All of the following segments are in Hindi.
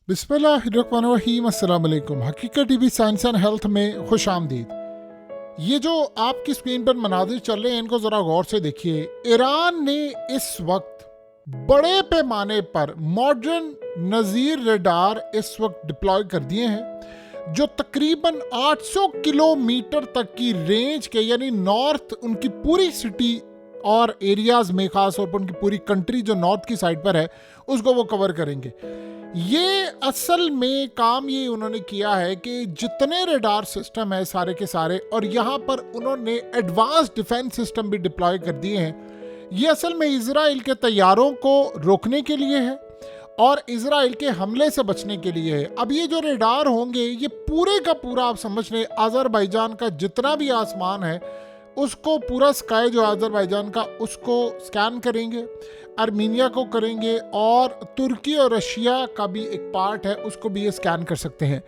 बिस्मिल्लाहिर्रहमानिर्रहीम। अस्सलाम वालेकुम। हकीकत टीवी साइंस एंड हेल्थ में खुश आमदीद। ये जो आपकी स्क्रीन पर मनाजिर चल रहे हैं इनको ज़रा गौर से देखिए। ईरान ने इस वक्त बड़े पैमाने पर मॉडर्न नज़ीर रडार इस वक्त डिप्लॉय कर दिए हैं जो तकरीबन 800 किलोमीटर तक की रेंज के, यानी नॉर्थ उनकी पूरी सिटी और एरियाज में, खास तौर पर उनकी पूरी कंट्री जो नॉर्थ की साइड पर है उसको वो कवर करेंगे। ये असल में काम ये उन्होंने किया है कि जितने रडार सिस्टम है सारे के सारे, और यहाँ पर उन्होंने एडवांस डिफेंस सिस्टम भी डिप्लॉय कर दिए हैं। ये असल में इजराइल के तैयारों को रोकने के लिए है और इजराइल के हमले से बचने के लिए है। अब ये जो रडार होंगे ये पूरे का पूरा, आप समझ लें, अजरबैजान का जितना भी आसमान है उसको, पूरा स्काई जो अजरबैजान का, उसको स्कैन करेंगे, आर्मीनिया को करेंगे और तुर्की और रशिया का भी एक पार्ट है उसको भी ये स्कैन कर सकते हैं।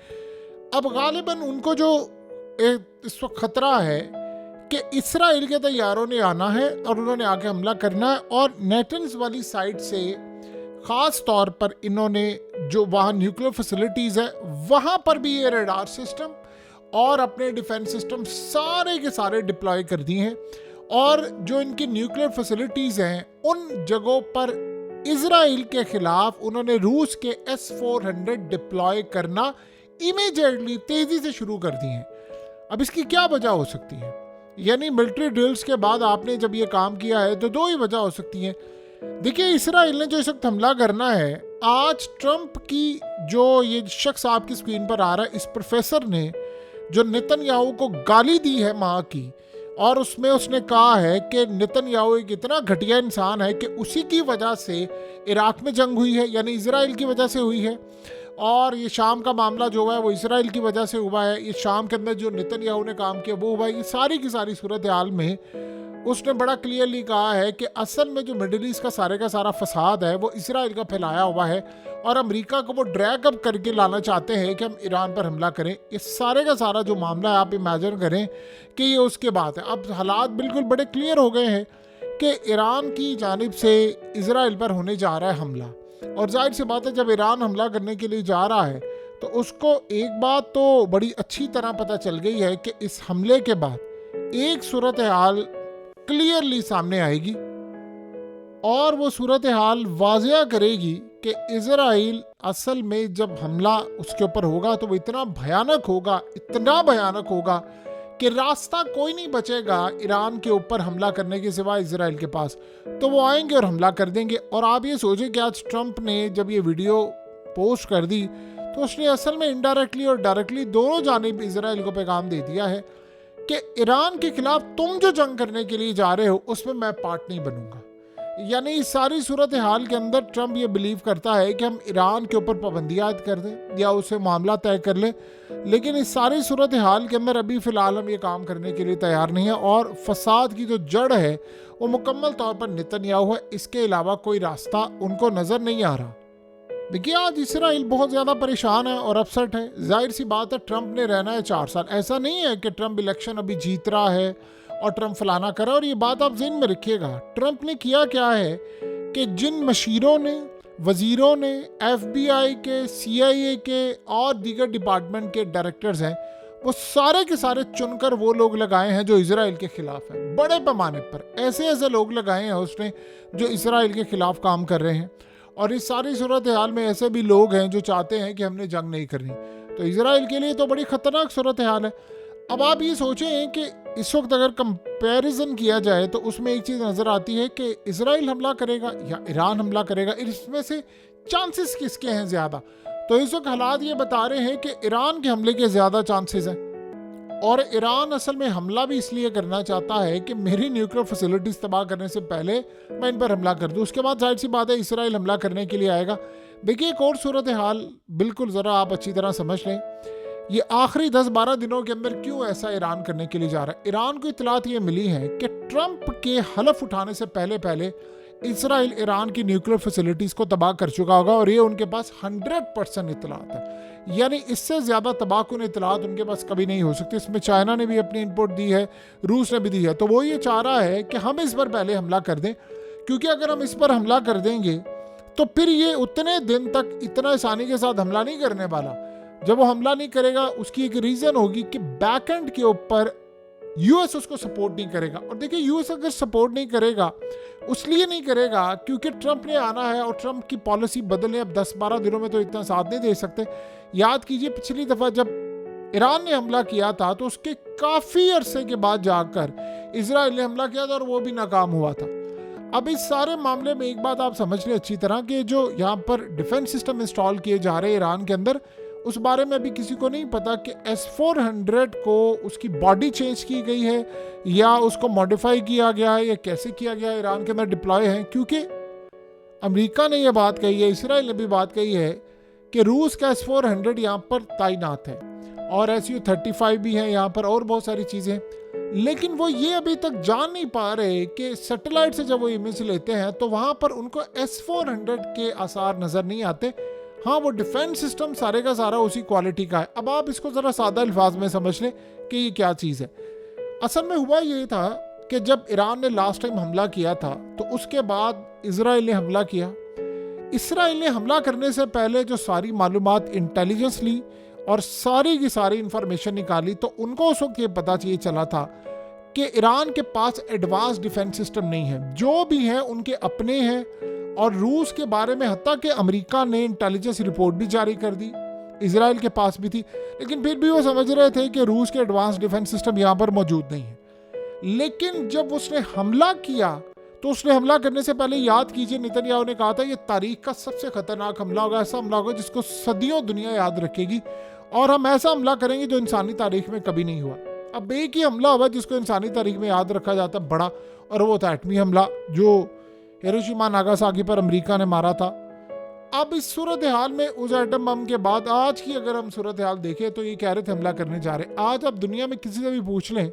अब गालिबन उनको जो इस वक्त खतरा है कि इसराइल के तैयारों ने आना है और उन्होंने आके हमला करना है, और नेटन्स वाली साइड से ख़ास तौर पर इन्होंने जो वहाँ न्यूक्लियर फैसिलिटीज़ है वहाँ पर भी ये रडार सिस्टम और अपने डिफेंस सिस्टम सारे के सारे डिप्लॉय कर दिए हैं। और जो इनकी न्यूक्लियर फैसिलिटीज़ हैं उन जगहों पर इजराइल के खिलाफ उन्होंने रूस के S-400 डिप्लॉय करना इमीडिएटली तेज़ी से शुरू कर दिए हैं। अब इसकी क्या वजह हो सकती है? यानी मिलिट्री ड्रिल्स के बाद आपने जब ये काम किया है तो दो ही वजह हो सकती हैं। देखिए, इसराइल ने जो इस वक्त हमला करना है, आज ट्रंप की जो ये शख्स आपकी स्क्रीन पर आ रहा है, इस प्रोफेसर ने जो नेतन्याहू को गाली दी है माँ की, और उसमें उसने कहा है कि नेतन्याहू एक इतना घटिया इंसान है कि उसी की वजह से इराक में जंग हुई है, यानी इजराइल की वजह से हुई है, और ये शाम का मामला जो हुआ है वो इजराइल की वजह से हुआ है। ये शाम के अंदर जो नेतन्याहू ने काम किया वो हुआ है। ये सारी की सारी सूरत हाल में उसने बड़ा क्लियरली कहा है कि असल में जो मिडिल ईस्ट का सारा फसाद है वो इसराइल का फैलाया हुआ है, और अमेरिका को वो ड्रैग अप करके लाना चाहते हैं कि हम ईरान पर हमला करें। ये सारे का सारा जो मामला है, आप इमेजिन करें कि ये उसके बाद है। अब हालात बिल्कुल बड़े क्लियर हो गए हैं कि ईरान की जानिब से इसराइल पर होने जा रहा है हमला, और जाहिर सी बात है जब ईरान हमला करने के लिए जा रहा है तो उसको एक बात तो बड़ी अच्छी तरह पता चल गई है कि इस हमले के बाद एक सूरत हाल क्लियरली सामने आएगी, और वो सूरत हाल वाज़िया करेगी कि इजराइल असल में जब हमला उसके ऊपर होगा तो वो इतना भयानक होगा कि रास्ता कोई नहीं बचेगा ईरान के ऊपर हमला करने के सिवा इजराइल के पास। तो वो आएंगे और हमला कर देंगे। और आप ये सोचें कि आज ट्रंप ने जब ये वीडियो पोस्ट कर दी तो उसने असल में इनडायरेक्टली और डायरेक्टली दोनों जानिब इजराइल को पैगाम दे दिया है कि ईरान के खिलाफ तुम जो जंग करने के लिए जा रहे हो उसमें मैं पार्ट नहीं बनूंगा। यानी इस सारी सूरत हाल के अंदर ट्रंप ये बिलीव करता है कि हम ईरान के ऊपर पाबंदियां आयद कर दें या उससे मामला तय कर लें, लेकिन इस सारी सूरत हाल के अंदर अभी फ़िलहाल हम ये काम करने के लिए तैयार नहीं है। और फसाद की जो जड़ है वो मुकम्मल तौर पर नेतन्याहू है, इसके अलावा कोई रास्ता उनको नज़र नहीं आ रहा। देखिए, आज इसराइल बहुत ज़्यादा परेशान है और अपसेट है। जाहिर सी बात है, ट्रंप ने रहना है 4 साल। ऐसा नहीं है कि ट्रंप इलेक्शन अभी जीत रहा है और ट्रंप फलाना करे। और ये बात आप ज़हन में रखिएगा, ट्रंप ने किया क्या है कि जिन मशीरों ने, वज़ीरों ने, FBI के, CIA के और दीगर डिपार्टमेंट के डायरेक्टर्स हैं, वो सारे के सारे चुनकर वो लोग लगाए हैं जो इसराइल के ख़िलाफ़ हैं। बड़े पैमाने पर ऐसे लोग लगाए हैं उसने जो इसराइल के ख़िलाफ़ काम कर रहे हैं। और इस सारी सूरत हाल में ऐसे भी लोग हैं जो चाहते हैं कि हमने जंग नहीं करनी। तो इसराइल के लिए तो बड़ी ख़तरनाक सूरत हाल है। अब आप ये सोचें कि इस वक्त अगर कंपैरिजन किया जाए तो उसमें एक चीज़ नज़र आती है कि इसराइल हमला करेगा या ईरान हमला करेगा, इसमें से चांसेस किसके हैं ज़्यादा। तो इस वक्त हालात ये बता रहे हैं कि ईरान के हमले के ज़्यादा चांसेस हैं, और ईरान असल में हमला भी इसलिए करना चाहता है कि मेरी न्यूक्लियर फैसिलिटीज़ तबाह करने से पहले मैं इन पर हमला कर दूँ, उसके बाद जाहिर सी बात है इसराइल हमला करने के लिए आएगा। देखिए, एक और सूरत हाल बिल्कुल ज़रा आप अच्छी तरह समझ लें, ये आखिरी 10-12 दिनों के अंदर क्यों ऐसा ईरान करने के लिए जा रहा है। ईरान को इतलात ये मिली है कि ट्रंप के हलफ उठाने से पहले इसराइल ईरान की न्यूक्लियर फैसिलिटीज़ को तबाह कर चुका होगा, और ये उनके पास 100% इतलात है। यानी इससे ज़्यादा तबाहकुन इतलात उनके पास कभी नहीं हो सकती। इसमें चाइना ने भी अपनी इनपुट दी है, रूस ने भी दी है। तो वो ये चाह रहा है कि हम इस पर पहले हमला कर दें, क्योंकि अगर हम इस पर हमला कर देंगे तो फिर ये उतने दिन तक इतना आसानी के साथ हमला नहीं करने वाला। जब वो हमला नहीं करेगा उसकी एक रीजन होगी कि बैकएंड के ऊपर यूएस उसको सपोर्ट नहीं करेगा। और देखिए यूएस अगर सपोर्ट नहीं करेगा उसलिए नहीं करेगा क्योंकि ट्रंप ने आना है और ट्रंप की पॉलिसी बदलने अब 10-12 दिनों में तो इतना साथ नहीं दे सकते। याद कीजिए पिछली दफा जब ईरान ने हमला किया था तो उसके काफी अरसे के बाद जाकर इजराइल ने हमला किया था और वो भी नाकाम हुआ था। अब इस सारे मामले में एक बात आप समझ लें अच्छी तरह कि जो यहाँ पर डिफेंस सिस्टम इंस्टॉल किए जा रहे हैं ईरान के अंदर, उस बारे में अभी किसी को नहीं पता कि S-400 को उसकी बॉडी चेंज की गई है या उसको मॉडिफाई किया गया है या कैसे किया गया है, ईरान के अंदर डिप्लॉय है। क्योंकि अमेरिका ने यह बात कही है, इसराइल ने भी बात कही है कि रूस का S-400 यहाँ पर तैनात है और Su-35 भी है यहाँ पर और बहुत सारी चीज़ें। लेकिन वो ये अभी तक जान नहीं पा रहे कि सैटेलाइट से जब वो इमेज लेते हैं तो वहाँ पर उनको S-400 के आसार नज़र नहीं आते। हाँ, वो डिफेंस सिस्टम सारे का सारा उसी क्वालिटी का है। अब आप इसको ज़रा सादा अल्फाज में समझ लें कि ये क्या चीज़ है। असल में हुआ ये था कि जब ईरान ने लास्ट टाइम हमला किया था तो उसके बाद इजराइल ने हमला किया। इसराइल ने हमला करने से पहले जो सारी मालूमात इंटेलिजेंस ली और सारी की सारी इंफॉर्मेशन निकाली तो उनको उस वक्त ये पता चाहिए चला था कि ईरान के पास एडवांस डिफेंस सिस्टम नहीं है, जो भी है उनके अपने हैं। और रूस के बारे में हत्ता कि अमेरिका ने इंटेलिजेंस रिपोर्ट भी जारी कर दी, इजराइल के पास भी थी, लेकिन फिर भी वो समझ रहे थे कि रूस के एडवांस डिफेंस सिस्टम यहाँ पर मौजूद नहीं है। लेकिन जब उसने हमला किया तो उसने हमला करने से पहले याद कीजिए नेतन्याहू ने कहा था ये तारीख का सबसे खतरनाक हमला होगा, ऐसा हमला होगा जिसको सदियों दुनिया याद रखेगी और हम ऐसा हमला करेंगे जो इंसानी तारीख में कभी नहीं हुआ। अब एक ही हमला हुआ जिसको इंसानी तारीख में याद रखा जाता बड़ा, और वो था एटमी हमला जो हिरोशिमा नागासाकी पर अमेरिका ने मारा था। अब इस सूरत हाल में उस एटम बम के बाद आज की अगर हम सूरत हाल देखें तो ये कह रहे थे हमला करने जा रहे। आज आप दुनिया में किसी से भी पूछ लें,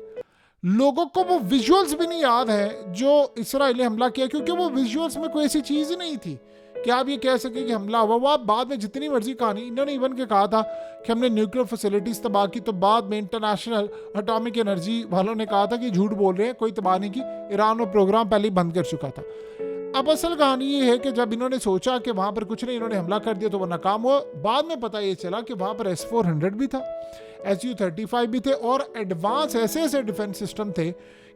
लोगों को वो विजुअल्स भी नहीं याद है जो इसराइल ने हमला किया, क्योंकि वो विजुअल्स में कोई ऐसी चीज़ ही नहीं थी कि आप ये कह सके कि हमला हुआ। वो आप बाद में जितनी मर्जी कहानी, इन्होंने इवन के कहा था कि हमने न्यूक्लियर फैसिलिटीज तबाह की, तो बाद में इंटरनेशनल एटॉमिक एनर्जी वालों ने कहा था कि झूठ बोल रहे हैं, कोई तबाह नहीं की, ईरान वो प्रोग्राम पहले ही बंद कर चुका था। अब असल कहानी ये है कि जब इन्होंने सोचा कि वहाँ पर कुछ नहीं, इन्होंने हमला कर दिया तो वो नाकाम हुआ। बाद में पता ये चला कि वहाँ पर S-400 भी था, Su-35 भी थे और एडवांस ऐसे ऐसे डिफेंस सिस्टम थे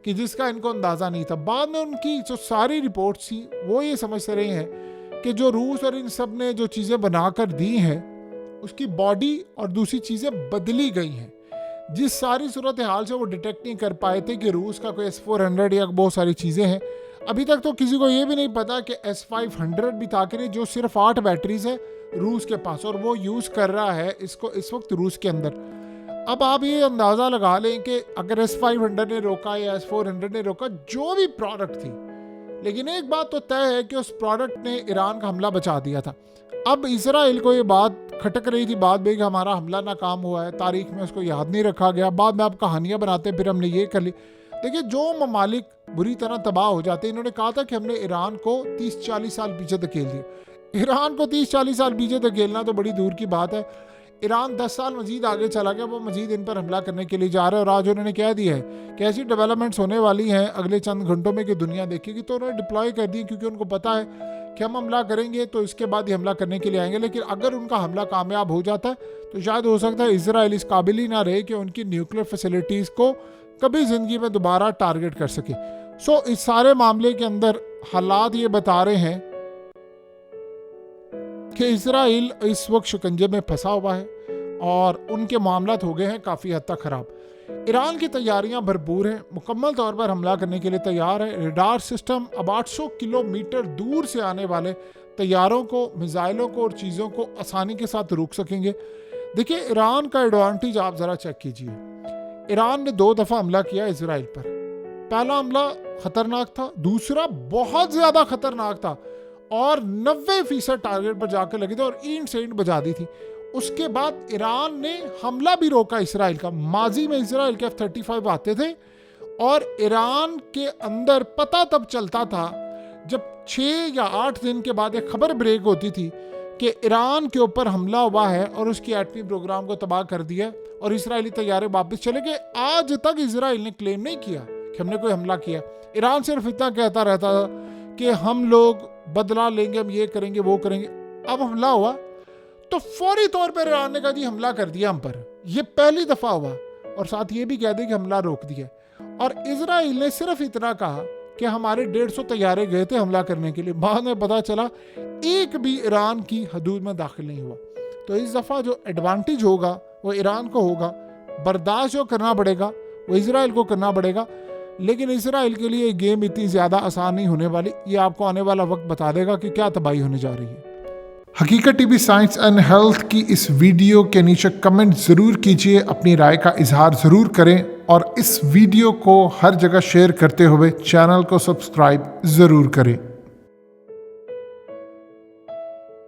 कि जिसका इनको अंदाज़ा नहीं था। बाद में उनकी जो सारी रिपोर्ट्स थी वो ये समझते रहे हैं कि जो रूस और इन सब ने जो चीज़ें बनाकर दी हैं उसकी बॉडी और दूसरी चीज़ें बदली गई हैं। जिस सारी सूरत हाल से वो डिटेक्ट नहीं कर पाए थे कि रूस का कोई S-400 या बहुत सारी चीज़ें हैं। अभी तक तो किसी को ये भी नहीं पता कि S-500 भी था कि नहीं, जो सिर्फ 8 बैटरीज है रूस के पास और वो यूज़ कर रहा है इसको इस वक्त रूस के अंदर। अब आप ये अंदाज़ा लगा लें कि अगर S-500 ने रोका या S-400 ने रोका, जो भी प्रोडक्ट थी, लेकिन एक बात तो तय है कि उस प्रोडक्ट ने ईरान का हमला बचा दिया था। अब इसराइल को ये बात खटक रही थी बाद में कि हमारा हमला नाकाम हुआ है, तारीख में उसको याद नहीं रखा गया, बाद में आप कहानियाँ बनाते हैं फिर हमने ये कर ली। देखिए जो ममालिक बुरी तरह तबाह हो जाते हैं, इन्होंने कहा था कि हमने ईरान को 30-40 साल पीछे धकेल दिया। ईरान को 30-40 साल पीछे धकेलना तो बड़ी दूर की बात है। ईरान 10 साल मजीद आगे चला गया, वो मजीद इन पर हमला करने के लिए जा रहा है। और आज उन्होंने कह दिया है कि ऐसी डेवलपमेंट्स होने वाली हैं अगले चंद घंटों में कि दुनिया देखेगी, तो उन्होंने डिप्लॉय कर दी क्योंकि उनको पता है कि हम हमला करेंगे तो इसके बाद ही हमला करने के लिए आएंगे। लेकिन अगर उनका हमला कामयाब हो जाता है तो शायद हो सकता है इजराइल इस काबिल ही ना रहे कि उनकी न्यूक्लियर फैसिलिटीज़ को कभी ज़िंदगी में दोबारा टारगेट कर सके। सो इस सारे मामले के अंदर हालात ये बता रहे हैं कि इजराइल इस वक्त शिकंजे में फंसा हुआ है और उनके मामलात हो गए हैं काफ़ी हद तक ख़राब। ईरान की तैयारियां भरपूर हैं, मुकम्मल तौर पर हमला करने के लिए तैयार है। रडार सिस्टम अब 800 किलोमीटर दूर से आने वाले तैयारों को, मिसाइलों को और चीज़ों को आसानी के साथ रोक सकेंगे। देखिए ईरान का एडवांटेज आप ज़रा चेक कीजिए। ईरान ने 2 दफ़ा हमला किया इजराइल पर। पहला हमला खतरनाक था, दूसरा बहुत ज़्यादा खतरनाक था और 90% टारगेट पर जाकर लगे थे और ईंट से ईंट बजा दी थी। उसके बाद ईरान ने हमला भी रोका इसराइल का। माजी में इसराइल के F-35 आते थे और ईरान के अंदर पता तब चलता था जब 6 या 8 दिन के बाद एक खबर ब्रेक होती थी कि ईरान के ऊपर हमला हुआ है और उसकी एटमी प्रोग्राम को तबाह कर दिया और इसराइली तैयारे वापस चले गए। आज तक इसराइल ने क्लेम नहीं किया कि हमने कोई हमला किया। ईरान सिर्फ इतना कहता रहता था कि हम लोग बदला लेंगे, हम ये करेंगे वो करेंगे। अब हमला हुआ तो फौरी तौर पर ईरान ने कहा जी हमला कर दिया हम पर। यह पहली दफा हुआ, और साथ ये भी कह दे कि हमला रोक दिया। और इजराइल ने सिर्फ इतना कहा कि हमारे 150 तैयारे गए थे हमला करने के लिए, बाद में पता चला एक भी ईरान की हदूद में दाखिल नहीं हुआ। तो इस दफा जो एडवांटेज होगा वो ईरान को होगा, बर्दाश्त जो करना पड़ेगा वो इजराइल को करना पड़ेगा। लेकिन इजराइल के लिए गेम इतनी ज़्यादा आसान नहीं होने वाली, ये आपको आने वाला वक्त बता देगा कि क्या तबाही होने जा रही है। हकीकत टीवी साइंस एंड हेल्थ की इस वीडियो के नीचे कमेंट ज़रूर कीजिए, अपनी राय का इजहार ज़रूर करें, और इस वीडियो को हर जगह शेयर करते हुए चैनल को सब्सक्राइब ज़रूर करें।